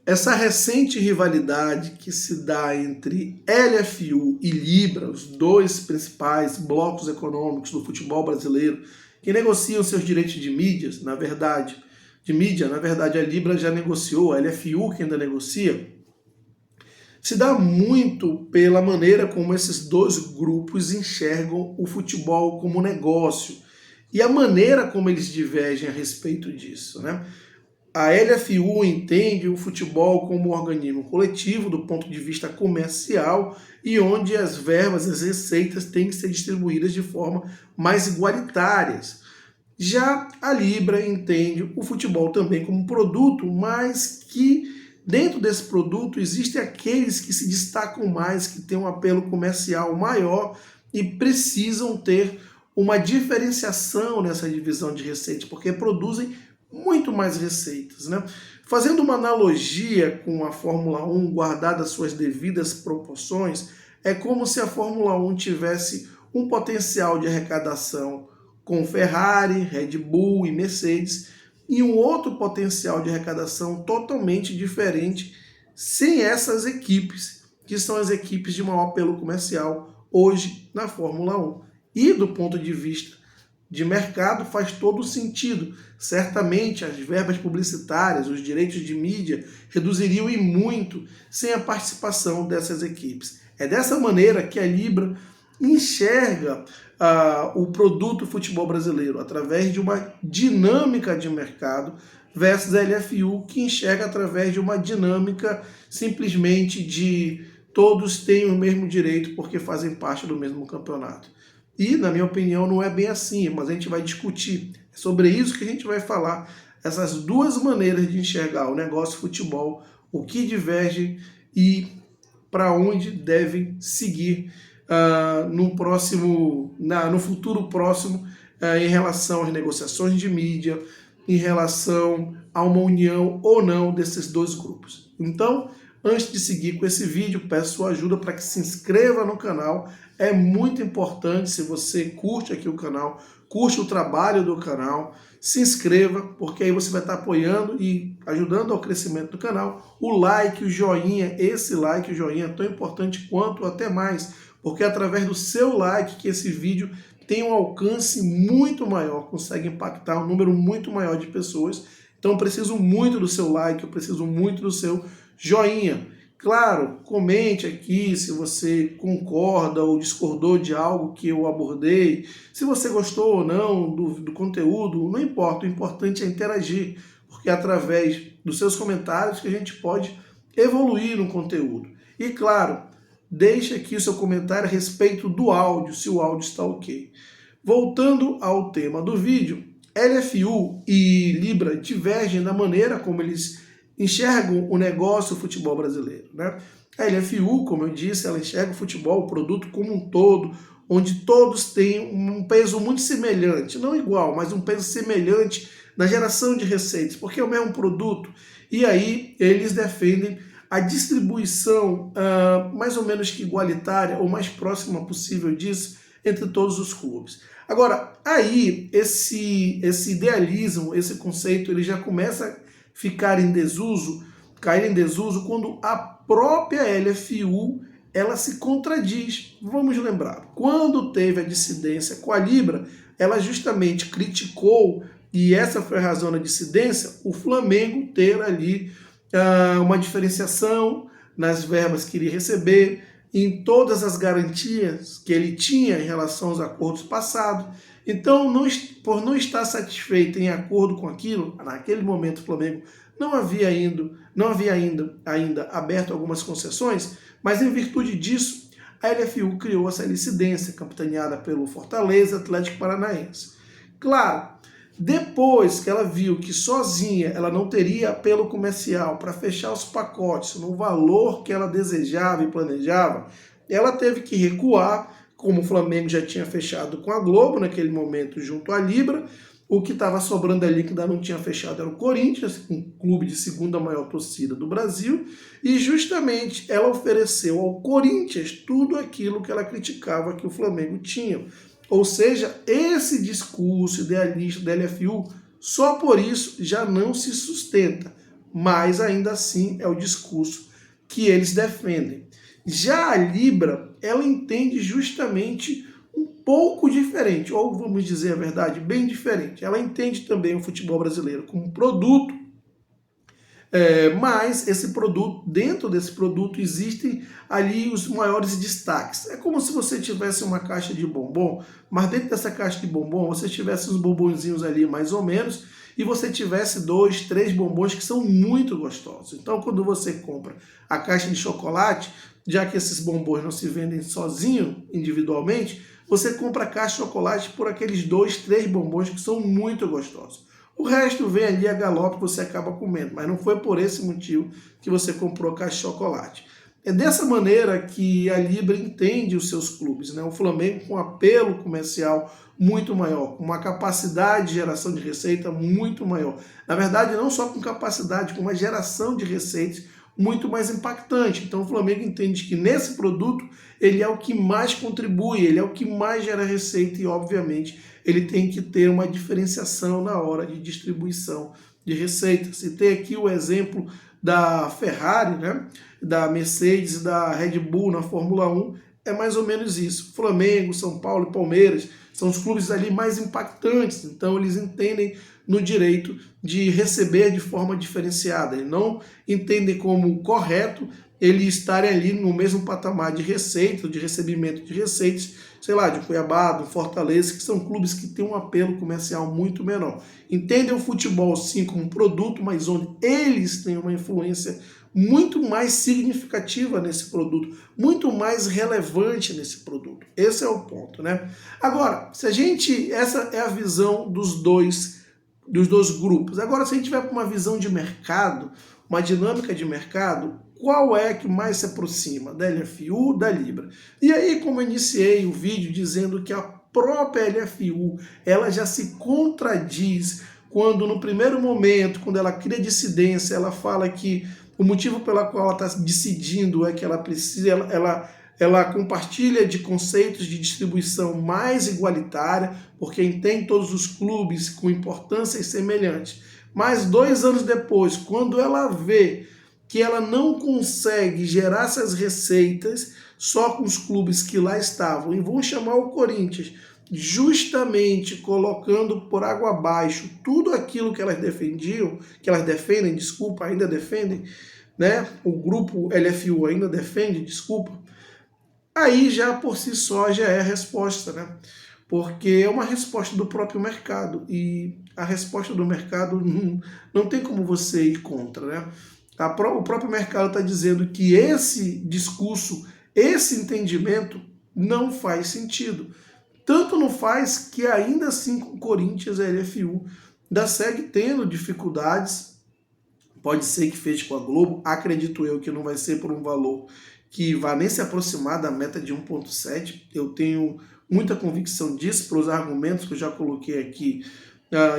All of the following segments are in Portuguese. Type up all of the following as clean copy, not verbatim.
Essa recente rivalidade que se dá entre LFU e Libra, os dois principais blocos econômicos do futebol brasileiro, que negociam seus direitos de mídias, na verdade, a Libra já negociou, a LFU que ainda negocia, se dá muito pela maneira como esses dois grupos enxergam o futebol como negócio e a maneira como eles divergem a respeito disso, né? A LFU entende o futebol como um organismo coletivo do ponto de vista comercial e onde as verbas, as receitas têm que ser distribuídas de forma mais igualitárias. Já a Libra entende o futebol também como um produto, mas que dentro desse produto existem aqueles que se destacam mais, que têm um apelo comercial maior e precisam ter uma diferenciação nessa divisão de receitas, porque produzem muito mais receitas, né? Fazendo uma analogia com a Fórmula 1, guardada suas devidas proporções, é como se a Fórmula 1 tivesse um potencial de arrecadação com Ferrari, Red Bull e Mercedes, e um outro potencial de arrecadação totalmente diferente sem essas equipes, que são as equipes de maior apelo comercial hoje na Fórmula 1. E do ponto de vista de mercado faz todo sentido. Certamente as verbas publicitárias, os direitos de mídia reduziriam e muito sem a participação dessas equipes. É dessa maneira que a Libra enxerga o produto futebol brasileiro, através de uma dinâmica de mercado, versus a LFU, que enxerga através de uma dinâmica simplesmente de todos têm o mesmo direito porque fazem parte do mesmo campeonato. E, na minha opinião, não é bem assim, mas a gente vai discutir. É sobre isso que a gente vai falar, essas duas maneiras de enxergar o negócio futebol, o que diverge e para onde devem seguir no futuro próximo em relação às negociações de mídia, em relação a uma união ou não desses dois grupos. Então, antes de seguir com esse vídeo, peço sua ajuda para que se inscreva no canal. É muito importante, se você curte aqui o canal, curte o trabalho do canal, se inscreva, porque aí você vai estar apoiando e ajudando ao crescimento do canal. O like, o joinha, esse like, o joinha é tão importante quanto até mais, porque é através do seu like que esse vídeo tem um alcance muito maior, consegue impactar um número muito maior de pessoas. Então eu preciso muito do seu like, eu preciso muito do seu joinha. Claro, comente aqui se você concorda ou discordou de algo que eu abordei, se você gostou ou não do conteúdo, não importa, o importante é interagir, porque é através dos seus comentários que a gente pode evoluir no conteúdo. E claro, deixe aqui o seu comentário a respeito do áudio, se o áudio está ok. Voltando ao tema do vídeo, LFU e Libra divergem da maneira como eles enxergam o negócio o futebol brasileiro, né? A LFU, como eu disse, ela enxerga o futebol, o produto como um todo, onde todos têm um peso muito semelhante, não igual, mas um peso semelhante na geração de receitas, porque é o mesmo produto. E aí eles defendem a distribuição mais ou menos que igualitária, ou mais próxima possível disso, entre todos os clubes. Agora, aí esse idealismo, esse conceito, ele já começa a cair em desuso quando a própria LFU ela se contradiz. Vamos lembrar, quando teve a dissidência com a Libra, ela justamente criticou, e essa foi a razão da dissidência, o Flamengo ter ali uma diferenciação nas verbas que iria receber, em todas as garantias que ele tinha em relação aos acordos passados. Então, por não estar satisfeito em acordo com aquilo, naquele momento o Flamengo não havia ainda aberto algumas concessões, mas em virtude disso, a LFU criou essa incidência, capitaneada pelo Fortaleza Atlético Paranaense. Claro, depois que ela viu que sozinha ela não teria apelo comercial para fechar os pacotes no valor que ela desejava e planejava, ela teve que recuar, como o Flamengo já tinha fechado com a Globo naquele momento junto à Libra. O que estava sobrando ali que ainda não tinha fechado era o Corinthians, um clube de segunda maior torcida do Brasil, e justamente ela ofereceu ao Corinthians tudo aquilo que ela criticava que o Flamengo tinha. Ou seja, esse discurso idealista da LFU, só por isso já não se sustenta. mas ainda assim é o discurso que eles defendem. Já a Libra, ela entende justamente um pouco diferente, ou vamos dizer a verdade, bem diferente. Ela entende também o futebol brasileiro como um produto, mas esse produto, dentro desse produto existem ali os maiores destaques. É como se você tivesse uma caixa de bombom, mas dentro dessa caixa de bombom você tivesse os bombonzinhos ali mais ou menos, e você tivesse 2, 3 bombons que são muito gostosos. Então quando você compra a caixa de chocolate, já que esses bombons não se vendem sozinho, individualmente, você compra a caixa de chocolate por aqueles 2, 3 bombons que são muito gostosos. O resto vem ali a galope e você acaba comendo, mas não foi por esse motivo que você comprou caixa de chocolate. É dessa maneira que a Libra entende os seus clubes, né? O Flamengo com apelo comercial muito maior, com uma capacidade de geração de receita muito maior. Na verdade, não só com capacidade, com uma geração de receitas muito mais impactante. Então o Flamengo entende que nesse produto ele é o que mais contribui, ele é o que mais gera receita e, obviamente, ele tem que ter uma diferenciação na hora de distribuição de receitas. E tem aqui o exemplo da Ferrari, né, da Mercedes e da Red Bull na Fórmula 1, é mais ou menos isso. Flamengo, São Paulo e Palmeiras são os clubes ali mais impactantes, então eles entendem no direito de receber de forma diferenciada. Eles não entendem como correto eles estarem ali no mesmo patamar de receita, de recebimento de receitas, sei lá, de Cuiabá, do Fortaleza, que são clubes que têm um apelo comercial muito menor. Entendem o futebol sim como um produto, mas onde eles têm uma influência muito mais significativa nesse produto, muito mais relevante nesse produto. Esse é o ponto, né? Agora, essa é a visão dos dois grupos. Agora, se a gente tiver uma visão de mercado, uma dinâmica de mercado, qual é que mais se aproxima da LFU, da Libra? E aí, como eu iniciei o vídeo dizendo que a própria LFU, ela já se contradiz quando no primeiro momento, quando ela cria dissidência, ela fala que o motivo pela qual ela está decidindo é que ela precisa, ela compartilha de conceitos de distribuição mais igualitária, porque entende todos os clubes com importâncias semelhantes. Mas 2 anos depois, quando ela vê que ela não consegue gerar essas receitas só com os clubes que lá estavam, e vão chamar o Corinthians, justamente colocando por água abaixo tudo aquilo que elas defendiam, que elas defendem, desculpa, ainda defendem, né? O grupo LFU ainda defende, desculpa. Aí já por si só já é a resposta, né? Porque é uma resposta do próprio mercado, e a resposta do mercado não tem como você ir contra, né? O próprio mercado está dizendo que esse discurso, esse entendimento não faz sentido. Tanto não faz que ainda assim com o Corinthians, a LFU ainda segue tendo dificuldades. Pode ser que feche com a Globo, acredito eu que não vai ser por um valor que vá nem se aproximar da meta de 1,7. Eu tenho muita convicção disso, pelos argumentos que eu já coloquei aqui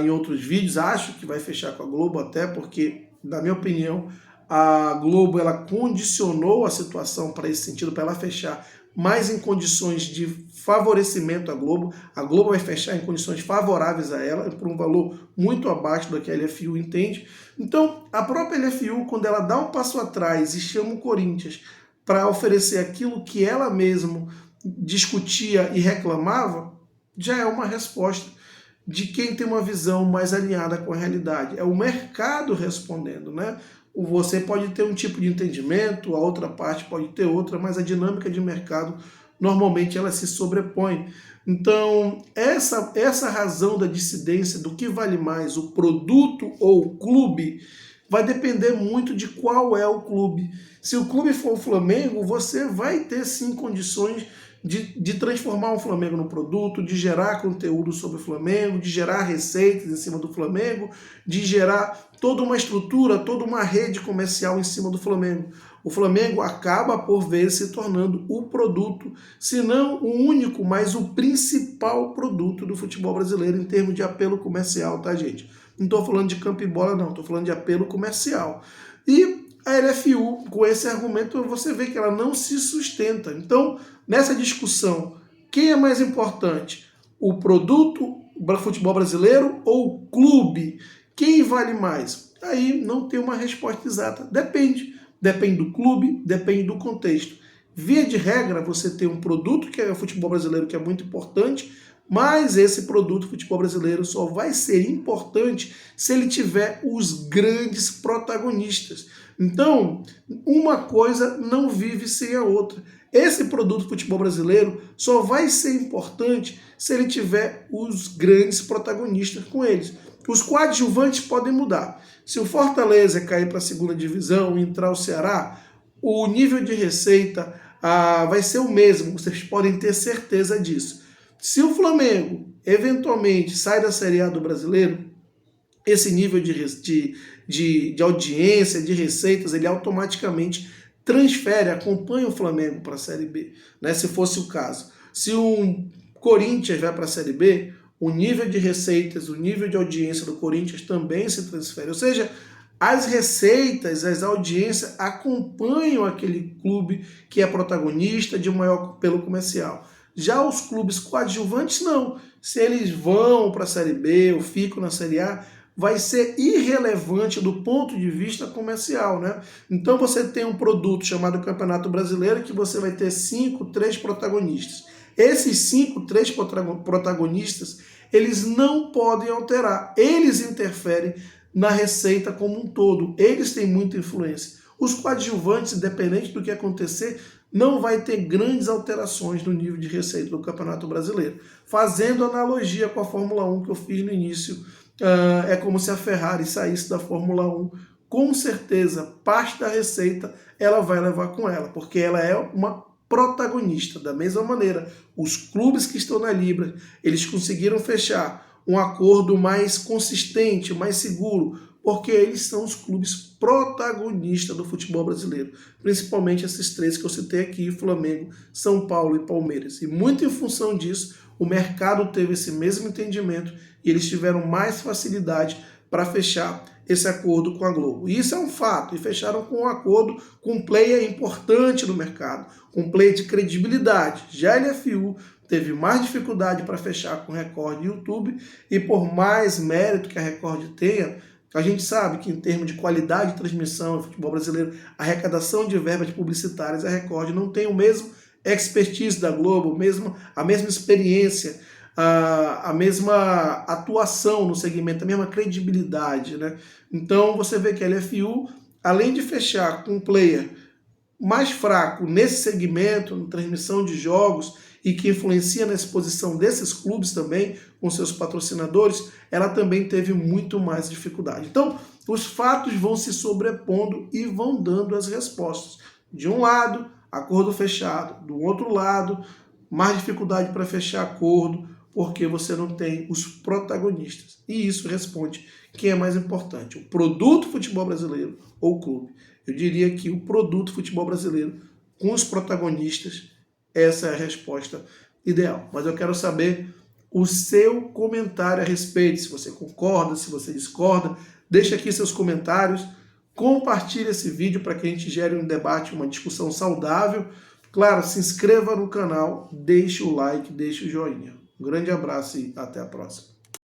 em outros vídeos. Acho que vai fechar com a Globo, até porque, na minha opinião, a Globo ela condicionou a situação para esse sentido, para ela fechar mais em condições de favorecimento à Globo. A Globo vai fechar em condições favoráveis a ela, por um valor muito abaixo do que a LFU entende. Então, a própria LFU, quando ela dá um passo atrás e chama o Corinthians para oferecer aquilo que ela mesma discutia e reclamava, já é uma resposta de quem tem uma visão mais alinhada com a realidade. É o mercado respondendo, né? Você pode ter um tipo de entendimento, a outra parte pode ter outra, mas a dinâmica de mercado, normalmente, ela se sobrepõe. Então, essa razão da dissidência, do que vale mais, o produto ou o clube, vai depender muito de qual é o clube. Se o clube for o Flamengo, você vai ter, sim, condições de transformar o Flamengo no produto, de gerar conteúdo sobre o Flamengo, de gerar receitas em cima do Flamengo, de gerar toda uma estrutura, toda uma rede comercial em cima do Flamengo. O Flamengo acaba, por vezes, se tornando o produto, se não o único, mas o principal produto do futebol brasileiro em termos de apelo comercial, tá, gente? Não estou falando de campo e bola, não, estou falando de apelo comercial. E a LFU, com esse argumento, você vê que ela não se sustenta. Então, nessa discussão, quem é mais importante? O produto do futebol brasileiro ou o clube? Quem vale mais? Aí não tem uma resposta exata. Depende. Depende do clube, depende do contexto. Via de regra, você tem um produto que é o futebol brasileiro, que é muito importante, mas esse produto, futebol brasileiro, só vai ser importante se ele tiver os grandes protagonistas. Então, uma coisa não vive sem a outra. Esse produto futebol brasileiro só vai ser importante se ele tiver os grandes protagonistas com eles. Os coadjuvantes podem mudar. Se o Fortaleza cair para a segunda divisão e entrar o Ceará, o nível de receita vai ser o mesmo, vocês podem ter certeza disso. Se o Flamengo eventualmente sai da Série A do Brasileiro, esse nível de audiência, de receitas, ele automaticamente transfere, acompanha o Flamengo para a Série B, né? Se fosse o caso. Se o Corinthians vai para a Série B, o nível de receitas, o nível de audiência do Corinthians também se transfere. Ou seja, as receitas, as audiências acompanham aquele clube que é protagonista de maior apelo comercial. Já os clubes coadjuvantes não. Se eles vão para a Série B ou ficam na Série A, vai ser irrelevante do ponto de vista comercial, né? Então você tem um produto chamado Campeonato Brasileiro que você vai ter 3 protagonistas. Esses 3 protagonistas, eles não podem alterar. Eles interferem na receita como um todo. Eles têm muita influência. Os coadjuvantes, independente do que acontecer, não vai ter grandes alterações no nível de receita do Campeonato Brasileiro. Fazendo analogia com a Fórmula 1 que eu fiz no início, é como se a Ferrari saísse da Fórmula 1. Com certeza, parte da receita ela vai levar com ela, porque ela é uma protagonista. Da mesma maneira, os clubes que estão na Libra, eles conseguiram fechar um acordo mais consistente, mais seguro, porque eles são os clubes protagonistas do futebol brasileiro, principalmente esses 3 que eu citei aqui, Flamengo, São Paulo e Palmeiras. E muito em função disso, o mercado teve esse mesmo entendimento e eles tiveram mais facilidade para fechar esse acordo com a Globo. E isso é um fato, e fecharam com um acordo com um player importante no mercado, com um player de credibilidade. Já a LFU teve mais dificuldade para fechar com Record e YouTube, e por mais mérito que a Record tenha, a gente sabe que em termos de qualidade de transmissão no futebol brasileiro, arrecadação de verbas publicitárias, a Record não tem o mesmo expertise da Globo, a mesma experiência, a mesma atuação no segmento, a mesma credibilidade, né? Então você vê que a LFU, além de fechar com um player mais fraco nesse segmento, na transmissão de jogos, e que influencia na exposição desses clubes também, com seus patrocinadores, ela também teve muito mais dificuldade. Então, os fatos vão se sobrepondo e vão dando as respostas. De um lado, acordo fechado. Do outro lado, mais dificuldade para fechar acordo, porque você não tem os protagonistas. E isso responde quem é mais importante, o produto futebol brasileiro ou o clube. Eu diria que o produto futebol brasileiro, com os protagonistas, essa é a resposta ideal. Mas eu quero saber o seu comentário a respeito, se você concorda, se você discorda. Deixa aqui seus comentários, compartilhe esse vídeo para que a gente gere um debate, uma discussão saudável. Claro, se inscreva no canal, deixe o like, deixe o joinha. Um grande abraço e até a próxima.